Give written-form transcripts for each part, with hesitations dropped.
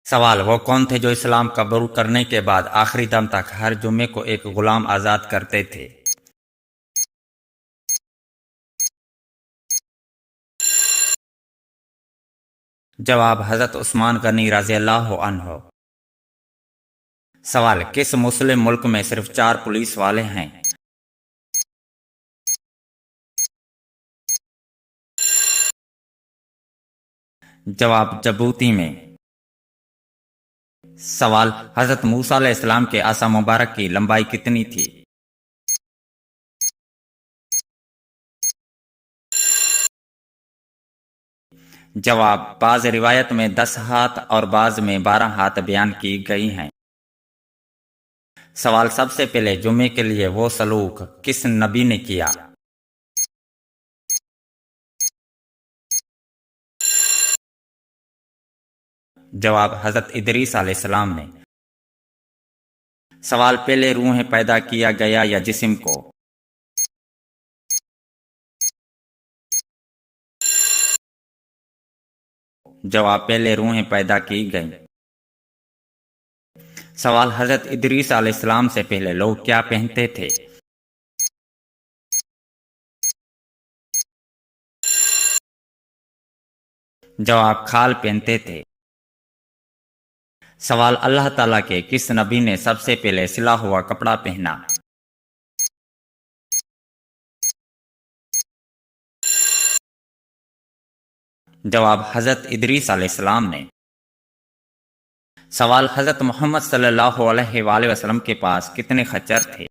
سوال: وہ کون تھے جو اسلام قبول کرنے کے بعد آخری دم تک ہر جمعے کو ایک غلام آزاد کرتے تھے؟ جواب: حضرت عثمان غنی رضی اللہ عنہ۔ سوال: کس مسلم ملک میں صرف 4 پولیس والے ہیں؟ جواب: جبوتی میں۔ سوال: حضرت موسیٰ علیہ السلام کے عصا مبارک کی لمبائی کتنی تھی؟ جواب: بعض روایت میں 10 ہاتھ اور بعض میں 12 ہاتھ بیان کی گئی ہیں۔ سوال: سب سے پہلے جمعے کے لیے وہ سلوک کس نبی نے کیا؟ جواب: حضرت ادریس علیہ السلام نے۔ سوال: پہلے روح پیدا کیا گیا یا جسم کو؟ جواب: پہلے روحیں پیدا کی گئیں۔ سوال: حضرت ادریس علیہ السلام سے پہلے لوگ کیا پہنتے تھے؟ جواب: کھال پہنتے تھے۔ سوال: اللہ تعالیٰ کے کس نبی نے سب سے پہلے سلا ہوا کپڑا پہنا؟ جواب: حضرت ادریس علیہ السلام نے۔ سوال: حضرت محمد صلی اللہ علیہ وآلہ وسلم کے پاس کتنے خچر تھے؟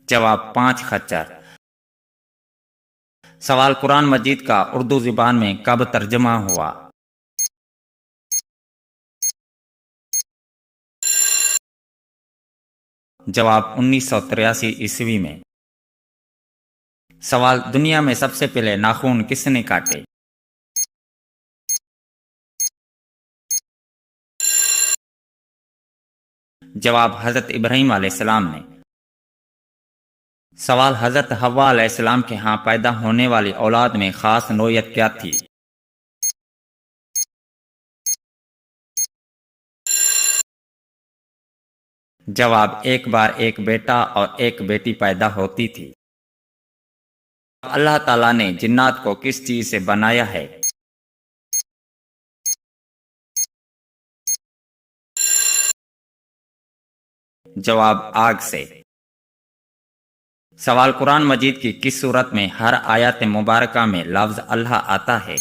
جواب: 5 خچر۔ سوال: قرآن مجید کا اردو زبان میں کب ترجمہ ہوا؟ جواب: 1983 عیسوی میں۔ سوال: دنیا میں سب سے پہلے ناخن کس نے کاٹے؟ جواب: حضرت ابراہیم علیہ السلام نے۔ سوال: حضرت حوا علیہ السلام کے ہاں پیدا ہونے والی اولاد میں خاص نوعیت کیا تھی؟ جواب: ایک بار ایک بیٹا اور ایک بیٹی پیدا ہوتی تھی۔ اللہ تعالیٰ نے جنات کو کس چیز سے بنایا ہے؟ جواب: آگ سے۔ سوال: قرآن مجید کی کس صورت میں ہر آیت مبارکہ میں لفظ اللہ آتا ہے؟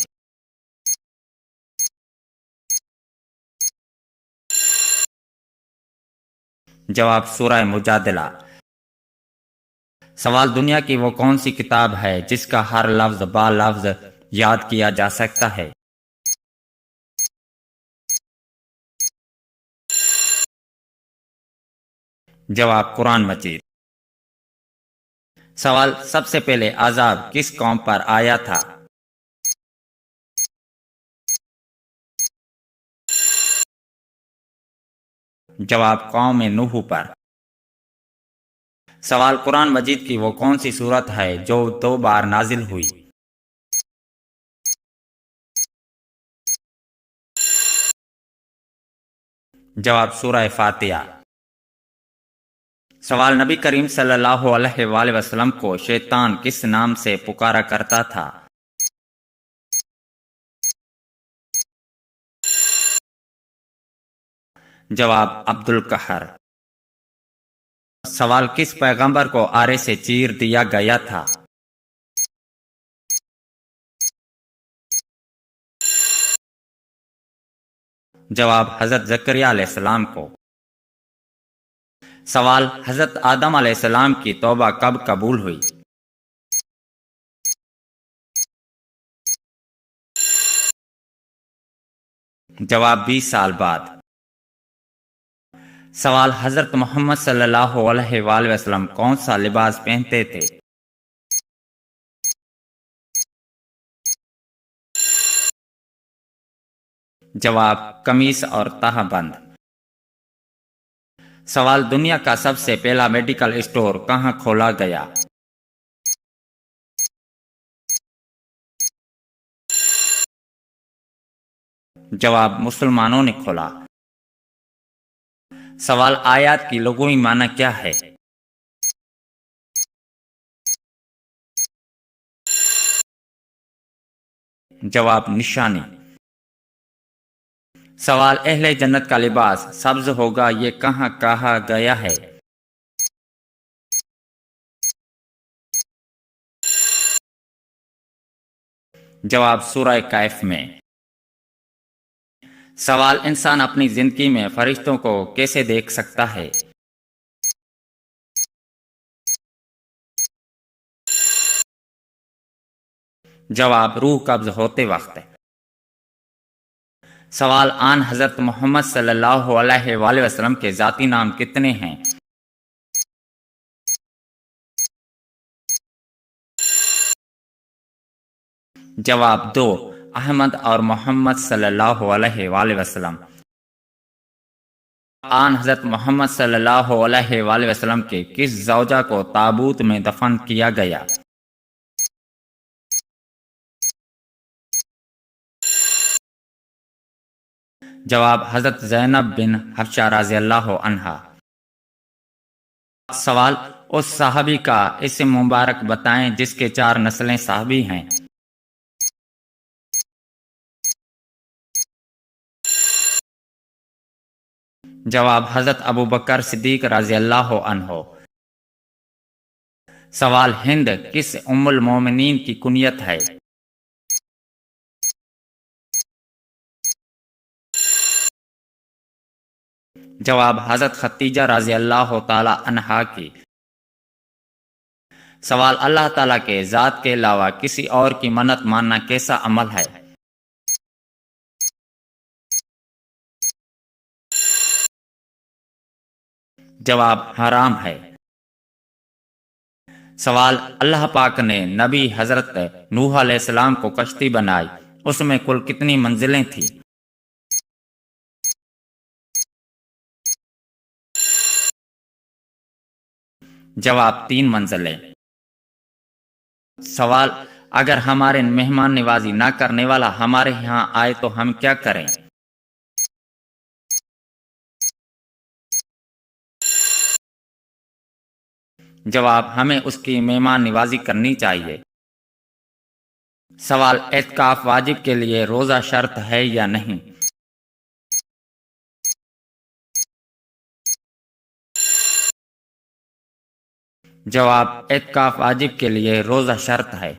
جواب: سورہ مجادلہ۔ سوال: دنیا کی وہ کون سی کتاب ہے جس کا ہر لفظ با لفظ یاد کیا جا سکتا ہے؟ جواب: قرآن مجید۔ سوال: سب سے پہلے عذاب کس قوم پر آیا تھا؟ جواب: قوم نوح پر۔ سوال: قرآن مجید کی وہ کون سی سورت ہے جو 2 بار نازل ہوئی؟ جواب: سورہ فاتحہ۔ سوال: نبی کریم صلی اللہ علیہ وآلہ وسلم کو شیطان کس نام سے پکارا کرتا تھا؟ جواب: عبد القہر۔ سوال: کس پیغمبر کو آرے سے چیر دیا گیا تھا؟ جواب: حضرت زکریا علیہ السلام کو۔ سوال: حضرت آدم علیہ السلام کی توبہ کب قبول ہوئی؟ جواب: 20 سال بعد۔ سوال: حضرت محمد صلی اللہ علیہ وآلہ وسلم کون سا لباس پہنتے تھے؟ جواب: قمیص اور تہہ بند۔ سوال: دنیا کا سب سے پہلا میڈیکل اسٹور کہاں کھولا گیا؟ جواب مسلمانوں نے کھولا۔ سوال آیات کی لغوی معنی کیا ہے؟ جواب نشانی۔ سوال اہل جنت کا لباس سبز ہوگا، یہ کہاں کہا گیا ہے؟ جواب سورہ کہف میں۔ سوال انسان اپنی زندگی میں فرشتوں کو کیسے دیکھ سکتا ہے؟ جواب روح قبض ہوتے وقت۔ سوال آن حضرت محمد صلی اللہ علیہ وآلہ وسلم کے ذاتی نام کتنے ہیں؟ جواب 2، احمد اور محمد صلی اللہ علیہ وآلہ وسلم۔ آن حضرت محمد صلی اللہ علیہ وآلہ وسلم کے کس زوجہ کو تابوت میں دفن کیا گیا؟ جواب حضرت زینب بن حبشہ رضی اللہ عنہا۔ سوال اس صحابی کا اسم مبارک بتائیں جس کے 4 نسلیں صحابی ہیں۔ جواب حضرت ابو بکر صدیق رضی اللہ عنہ۔ سوال ہند کس ام المومنین کی کنیت ہے؟ جواب حضرت خدیجہ رضی اللہ تعالی عنہا کی۔ سوال اللہ تعالیٰ کے ذات کے علاوہ کسی اور کی منت ماننا کیسا عمل ہے؟ جواب حرام ہے۔ سوال اللہ پاک نے نبی حضرت نوح علیہ السلام کو کشتی بنائی، اس میں کل کتنی منزلیں تھیں؟ جواب 3 منزلیں۔ سوال اگر ہمارے مہمان نوازی نہ کرنے والا ہمارے یہاں آئے تو ہم کیا کریں؟ جواب ہمیں اس کی مہمان نوازی کرنی چاہیے۔ سوال اعتکاف واجب کے لیے روزہ شرط ہے یا نہیں؟ جواب اعتکاف واجب کے لیے روزہ شرط ہے۔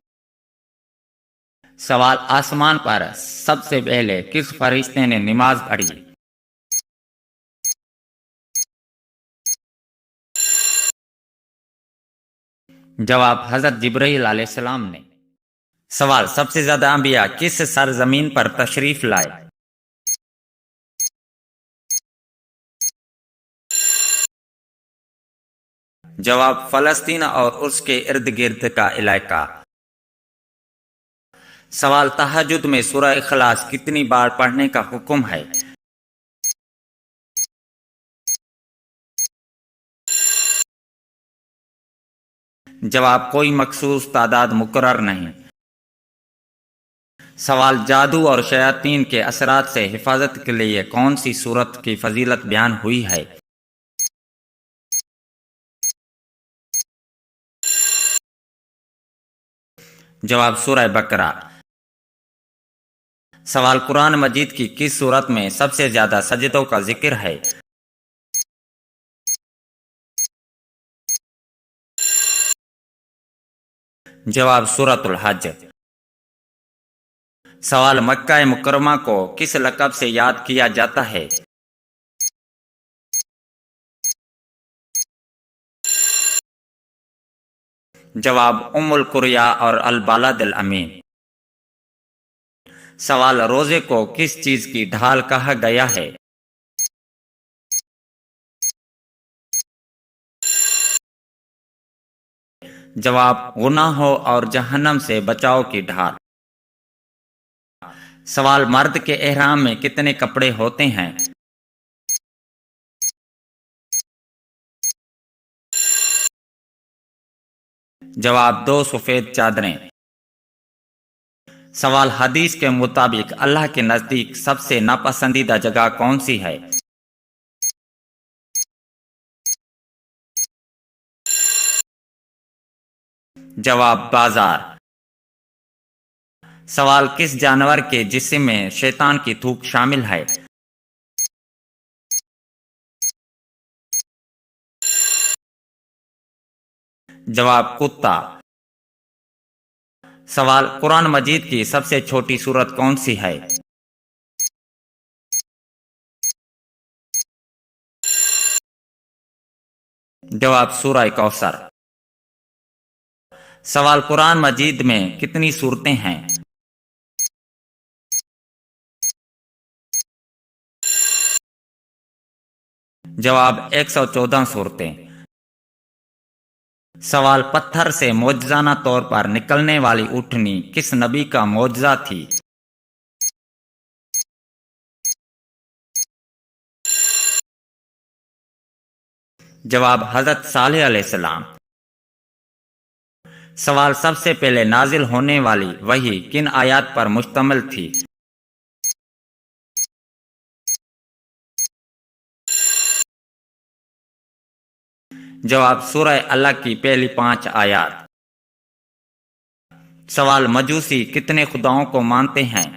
سوال آسمان پر سب سے پہلے کس فرشتے نے نماز پڑھی؟ جواب حضرت جبرائیل علیہ السلام نے۔ سوال سب سے زیادہ انبیاء کس سرزمین پر تشریف لائے؟ جواب فلسطین اور اس کے ارد گرد کا علاقہ۔ سوال تہجد میں سورہ اخلاص کتنی بار پڑھنے کا حکم ہے؟ جواب کوئی مخصوص تعداد مقرر نہیں۔ سوال جادو اور شیاطین کے اثرات سے حفاظت کے لیے کون سی سورت کی فضیلت بیان ہوئی ہے؟ جواب سورہ بقرہ۔ سوال قرآن مجید کی کس سورت میں سب سے زیادہ سجدوں کا ذکر ہے؟ جواب سورۃ الحج۔ سوال مکہ مکرمہ کو کس لقب سے یاد کیا جاتا ہے؟ جواب ام القریٰ اور البلد الامین۔ سوال روزے کو کس چیز کی ڈھال کہا گیا ہے؟ جواب گناہوں اور جہنم سے بچاؤ کی ڈھال۔ سوال مرد کے احرام میں کتنے کپڑے ہوتے ہیں؟ جواب 2 سفید چادریں۔ سوال حدیث کے مطابق اللہ کے نزدیک سب سے ناپسندیدہ جگہ کون سی ہے؟ جواب بازار۔ سوال کس جانور کے جسم میں شیطان کی تھوک شامل ہے؟ جواب کتا۔ سوال قرآن مجید کی سب سے چھوٹی سورت کون سی ہے؟ جواب سورہ کوثر۔ سوال قرآن مجید میں کتنی سورتیں ہیں؟ جواب 114 سورتیں۔ سوال پتھر سے معجزانہ طور پر نکلنے والی اٹھنی کس نبی کا معجزہ تھی؟ جواب حضرت صالح علیہ السلام۔ سوال سب سے پہلے نازل ہونے والی وحی کن آیات پر مشتمل تھی؟ جواب سورہ اللہ کی پہلی 5 آیات۔ سوال مجوسی کتنے خداؤں کو مانتے ہیں؟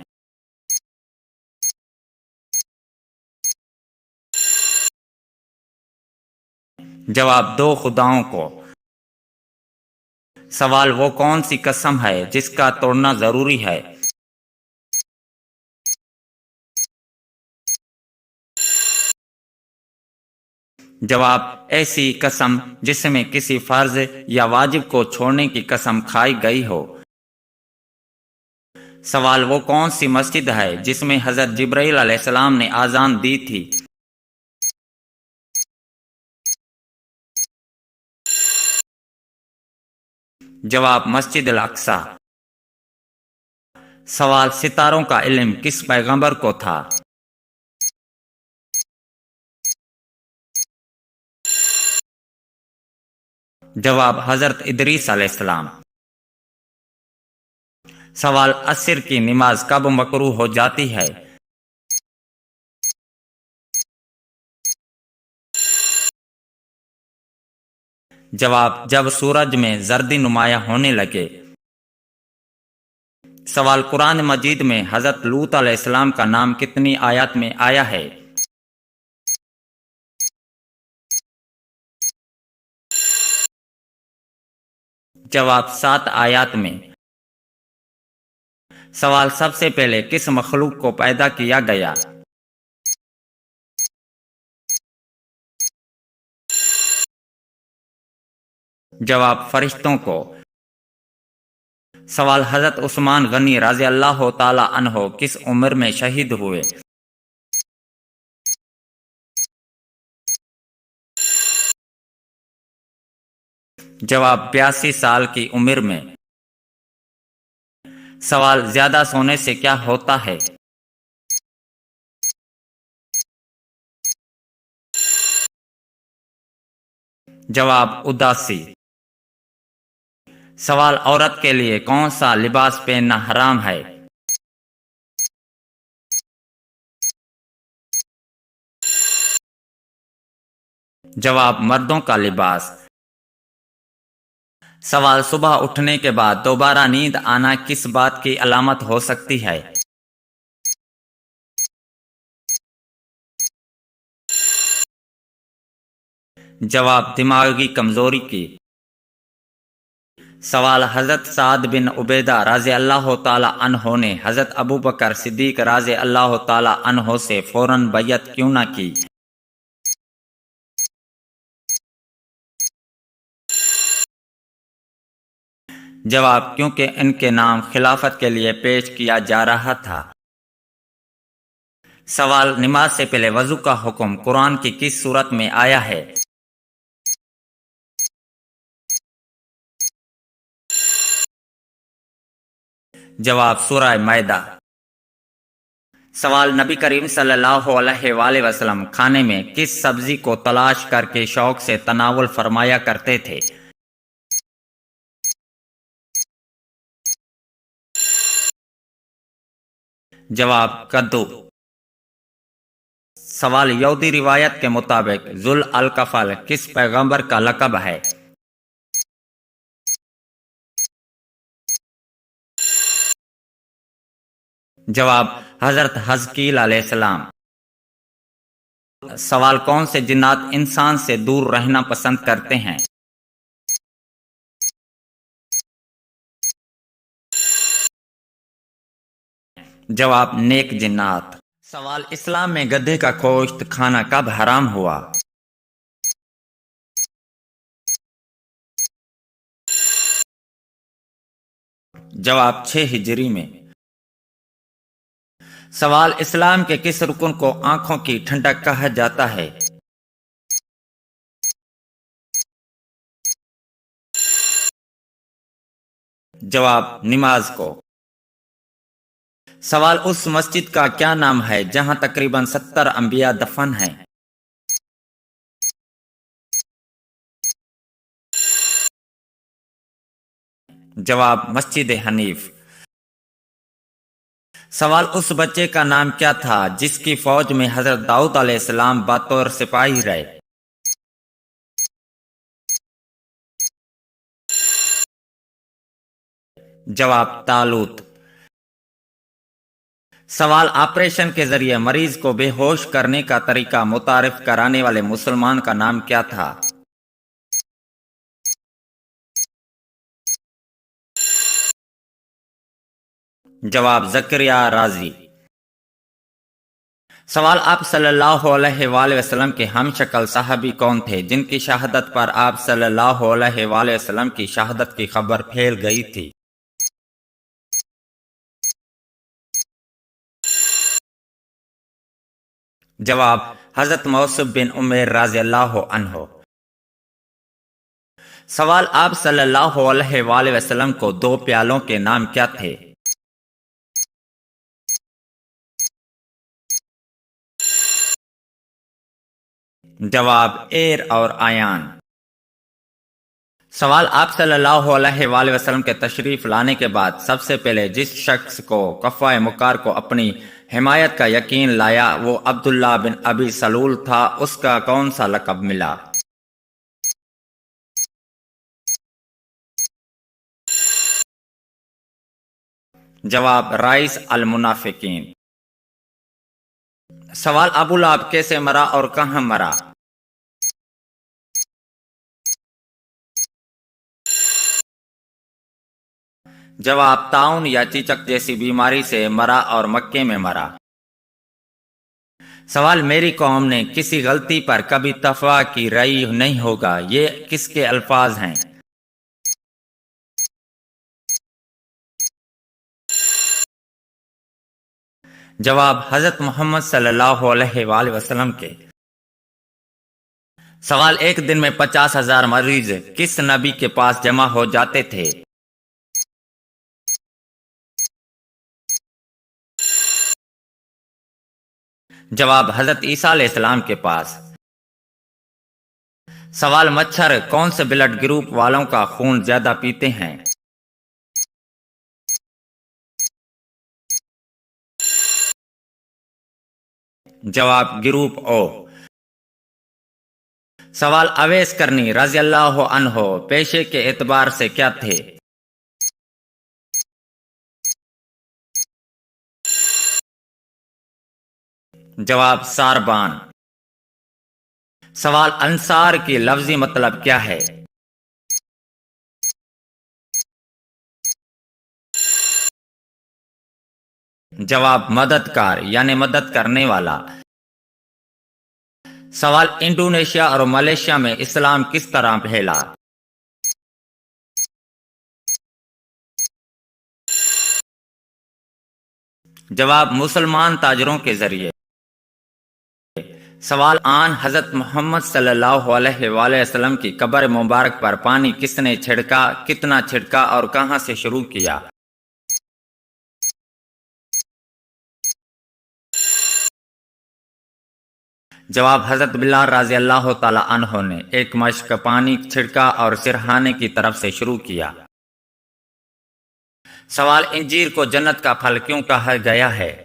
جواب 2 خداؤں کو۔ سوال وہ کون سی قسم ہے جس کا توڑنا ضروری ہے؟ جواب ایسی قسم جس میں کسی فرض یا واجب کو چھوڑنے کی قسم کھائی گئی ہو۔ سوال وہ کون سی مسجد ہے جس میں حضرت جبرائیل علیہ السلام نے اذان دی تھی؟ جواب مسجد الاقصی۔ سوال ستاروں کا علم کس پیغمبر کو تھا؟ جواب حضرت ادریس علیہ السلام۔ سوال عصر کی نماز کب مکروہ ہو جاتی ہے؟ جواب جب سورج میں زردی نمایاں ہونے لگے۔ سوال قرآن مجید میں حضرت لوط علیہ السلام کا نام کتنی آیات میں آیا ہے؟ جواب 7 آیات میں۔ سوال سب سے پہلے کس مخلوق کو پیدا کیا گیا؟ جواب فرشتوں کو۔ سوال حضرت عثمان غنی رضی اللہ تعالی عنہ کس عمر میں شہید ہوئے؟ جواب 82 سال کی عمر میں۔ سوال زیادہ سونے سے کیا ہوتا ہے؟ جواب اداسی۔ سوال عورت کے لیے کون سا لباس پہننا حرام ہے؟ جواب مردوں کا لباس۔ سوال صبح اٹھنے کے بعد دوبارہ نیند آنا کس بات کی علامت ہو سکتی ہے؟ جواب دماغی کمزوری کی۔ سوال حضرت سعد بن عبیدہ رضی اللہ تعالی عنہ نے حضرت ابو بکر صدیق رضی اللہ تعالی عنہ سے فوراً بیعت کیوں نہ کی؟ جواب کیونکہ ان کے نام خلافت کے لیے پیش کیا جا رہا تھا۔ سوال نماز سے پہلے وضو کا حکم قرآن کی کس سورت میں آیا ہے؟ جواب سورہ مائدہ۔ سوال نبی کریم صلی اللہ علیہ وآلہ وسلم کھانے میں کس سبزی کو تلاش کر کے شوق سے تناول فرمایا کرتے تھے؟ جواب کدو۔ سوال یہودی روایت کے مطابق ذوال الکفل کس پیغمبر کا لقب ہے؟ جواب حضرت حزقیل علیہ السلام۔ سوال کون سے جنات انسان سے دور رہنا پسند کرتے ہیں؟ جواب نیک جنات۔ سوال اسلام میں گدھے کا گوشت کھانا کب حرام ہوا؟ جواب 6 ہجری میں۔ سوال اسلام کے کس رکن کو آنکھوں کی ٹھنڈک کہا جاتا ہے؟ جواب نماز کو۔ سوال اس مسجد کا کیا نام ہے جہاں تقریباً 70 انبیاء دفن ہیں؟ جواب مسجد حنیف۔ سوال اس بچے کا نام کیا تھا جس کی فوج میں حضرت داؤد علیہ السلام بطور سپاہی رہے؟ جواب طالوت۔ سوال آپریشن کے ذریعے مریض کو بے ہوش کرنے کا طریقہ متعارف کرانے والے مسلمان کا نام کیا تھا؟ جواب زکریا رازی۔ سوال آپ صلی اللہ علیہ وآلہ وسلم کے ہم شکل صحابی کون تھے جن کی شہادت پر آپ صلی اللہ علیہ وآلہ وسلم کی شہادت کی خبر پھیل گئی تھی؟ جواب حضرت موصب بن عمیر رضی اللہ عنہ۔ سوال آپ صلی اللہ علیہ وآلہ وسلم کو 2 پیالوں کے نام کیا تھے؟ جواب ایر اور آیان۔ سوال آپ صلی اللہ علیہ وآلہ وسلم کے تشریف لانے کے بعد سب سے پہلے جس شخص کو کفہ مکار کو اپنی حمایت کا یقین لایا وہ عبداللہ بن ابی سلول تھا، اس کا کون سا لقب ملا؟ جواب رئیس المنافقین۔ سوال ابو لہب کیسے مرا اور کہاں مرا؟ جواب طاعون یا چیچک جیسی بیماری سے مرا اور مکے میں مرا۔ سوال میری قوم نے کسی غلطی پر کبھی تفوا کی رئی نہیں ہوگا، یہ کس کے الفاظ ہیں؟ جواب حضرت محمد صلی اللہ علیہ وآلہ وسلم کے۔ سوال ایک دن میں 50,000 مریض کس نبی کے پاس جمع ہو جاتے تھے؟ جواب حضرت عیسیٰ علیہ السلام کے پاس۔ سوال مچھر کون سے بلڈ گروپ والوں کا خون زیادہ پیتے ہیں؟ جواب گروپ او۔ سوال اویس کرنی رضی اللہ عنہ پیشے کے اعتبار سے کیا تھے؟ جواب ساربان۔ سوال انصار کی لفظی مطلب کیا ہے؟ جواب مددگار یعنی مدد کرنے والا۔ سوال انڈونیشیا اور ملیشیا میں اسلام کس طرح پھیلا؟ جواب مسلمان تاجروں کے ذریعے۔ سوال آن حضرت محمد صلی اللہ علیہ وآلہ وسلم کی قبر مبارک پر پانی کس نے چھڑکا، کتنا چھڑکا اور کہاں سے شروع کیا؟ جواب حضرت بلال رضی اللہ تعالی عنہ نے ایک مشق پانی چھڑکا اور سرہانے کی طرف سے شروع کیا۔ سوال انجیر کو جنت کا پھل کیوں کہا گیا ہے؟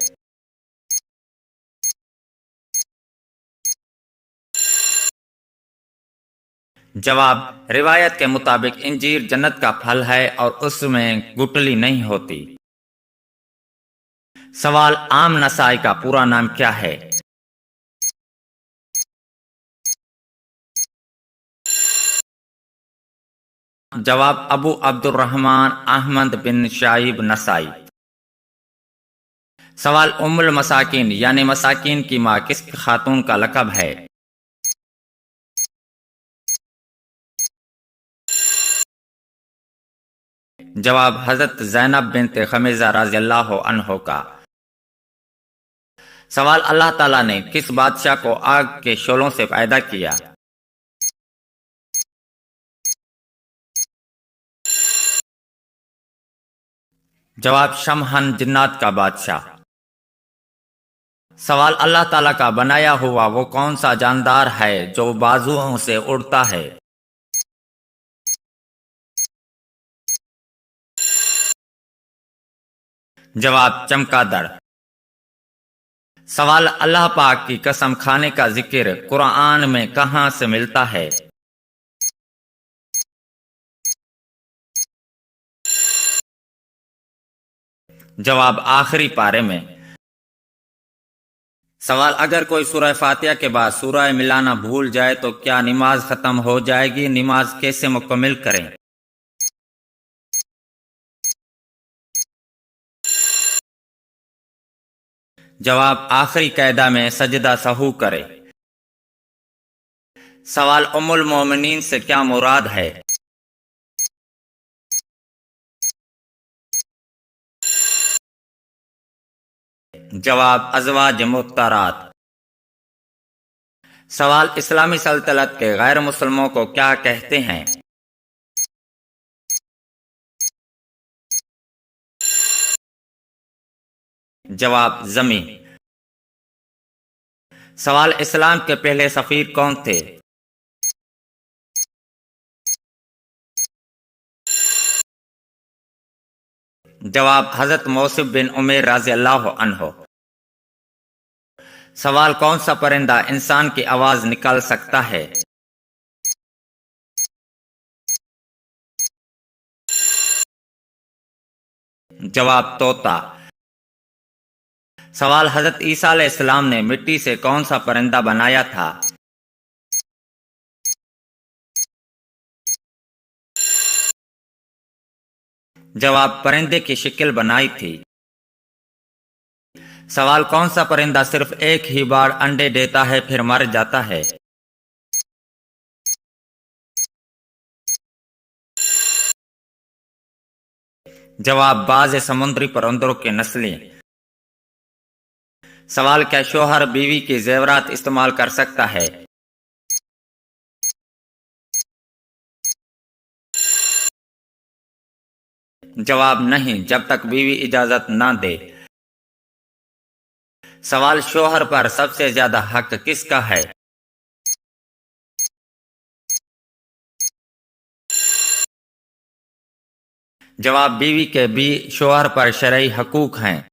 جواب، روایت کے مطابق انجیر جنت کا پھل ہے اور اس میں گٹلی نہیں ہوتی۔ سوال، عام نسائی کا پورا نام کیا ہے؟ جواب، ابو عبد الرحمن احمد بن شعیب نسائی۔ سوال، ام المساکین یعنی مساکین کی ماں کس خاتون کا لقب ہے؟ جواب، حضرت زینب بنت خمیزہ رضی اللہ عنہ کا۔ سوال، اللہ تعالیٰ نے کس بادشاہ کو آگ کے شعلوں سے پیدا کیا؟ جواب، شمہن جنات کا بادشاہ۔ سوال، اللہ تعالیٰ کا بنایا ہوا وہ کون سا جاندار ہے جو بازوؤں سے اڑتا ہے؟ جواب، چمگادڑ۔ سوال، اللہ پاک کی قسم کھانے کا ذکر قرآن میں کہاں سے ملتا ہے؟ جواب، آخری پارے میں۔ سوال، اگر کوئی سورہ فاتحہ کے بعد سورہ ملانا بھول جائے تو کیا نماز ختم ہو جائے گی؟ نماز کیسے مکمل کریں؟ جواب، آخری قاعدہ میں سجدہ سہو کرے۔ سوال، ام المومنین سے کیا مراد ہے؟ جواب، ازواج مطہرات۔ سوال، اسلامی سلطنت کے غیر مسلموں کو کیا کہتے ہیں؟ جواب، ذمی۔ سوال، اسلام کے پہلے سفیر کون تھے؟ جواب، حضرت موصب بن عمیر رضی اللہ عنہ۔ سوال، کون سا پرندہ انسان کی آواز نکال سکتا ہے؟ جواب، طوطا۔ سوال، حضرت عیسیٰ علیہ السلام نے مٹی سے کون سا پرندہ بنایا تھا؟ جواب، پرندے کی شکل بنائی تھی۔ سوال، کون سا پرندہ صرف ایک ہی بار انڈے دیتا ہے پھر مر جاتا ہے؟ جواب، بعض سمندری پرندوں کے نسلیں۔ سوال، کیا شوہر بیوی کے زیورات استعمال کر سکتا ہے؟ جواب، نہیں، جب تک بیوی اجازت نہ دے۔ سوال، شوہر پر سب سے زیادہ حق کس کا ہے؟ جواب، بیوی کے بھی شوہر پر شرعی حقوق ہیں۔